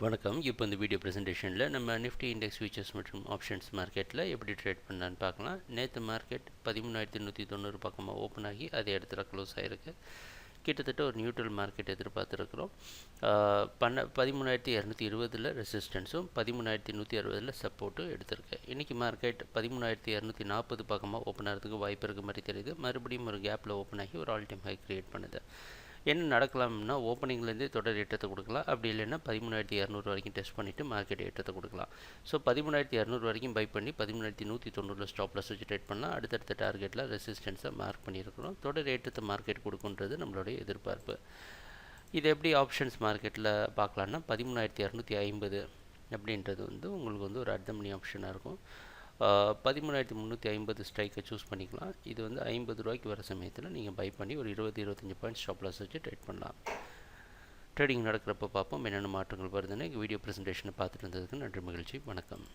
வணக்கம். இப்போ இந்த வீடியோ ப்ரெசன்டேஷனில் நம்ம நிஃப்டி இண்டெக்ஸ் ஃபியூச்சர்ஸ் மற்றும் ஆப்ஷன்ஸ் மார்க்கெட்டில் எப்படி ட்ரேட் பண்ணலான்னு பார்க்கலாம். நேற்று மார்க்கெட் 13,190 பக்கமாக ஓப்பன் ஆகி அதே இடத்துல க்ளோஸ் ஆகிருக்கு. கிட்டத்தட்ட ஒரு நியூட்ரல் மார்க்கெட் எதிர்பார்த்துருக்குறோம். 13,220 ரெசிஸ்டன்ஸும் 13,160 சப்போர்ட்டும் எடுத்திருக்கு. இன்றைக்கி மார்க்கெட் 13,240 பக்கமாக ஓப்பன் ஆகிறதுக்கு வாய்ப்பு இருக்க மாதிரி தெரியுது. மறுபடியும் ஒரு கேப்பில் ஓப்பன் ஆகி ஒரு ஆல் டைம் ஹை க்ரியேட் பண்ணுது. என்ன நடக்கலாம்னா ஓப்பனிங்லேருந்தே தொடர் ஏற்றத்தை கொடுக்கலாம். அப்படி இல்லைன்னா 13,200 வரைக்கும் டெஸ்ட் பண்ணிவிட்டு மார்க்கெட் ஏற்றத்தை கொடுக்கலாம். ஸோ 13,200 வரைக்கும் பை பண்ணி 13,190 ஸ்டாப் லாஸ் வச்சு ட்ரேட் பண்ணால் அடுத்தடுத்த டார்கெட்டில் ரெசிஸ்டன்ஸை மார்க் பண்ணியிருக்கிறோம். தொடர் ஏற்றத்தை மார்க்கெட் கொடுக்குன்றது நம்மளுடைய எதிர்பார்ப்பு. இது எப்படி ஆப்ஷன்ஸ் மார்க்கெட்டில் பார்க்கலான்னா 13,250 அப்படின்றது உங்களுக்கு ஒரு அட் த மணி ஆப்ஷனாக இருக்கும். 13,350 ஸ்ட்ரைக்கை சூஸ் பண்ணிக்கலாம். இது 50 ரூபாய்க்கு வர சமயத்தில் நீங்கள் பை பண்ணி ஒரு 20-25 பாயிண்ட் ஸ்டாப் லாஸ் வச்சு ட்ரேட் பண்ணலாம். ட்ரேடிங் நடக்கிறப்ப பார்ப்போம் என்னென்ன மாற்றங்கள் வருதுன்னு. வீடியோ ப்ரெசன்டேஷனை பார்த்துட்டு இருந்ததுக்கு நன்றி, மகிழ்ச்சி, வணக்கம்.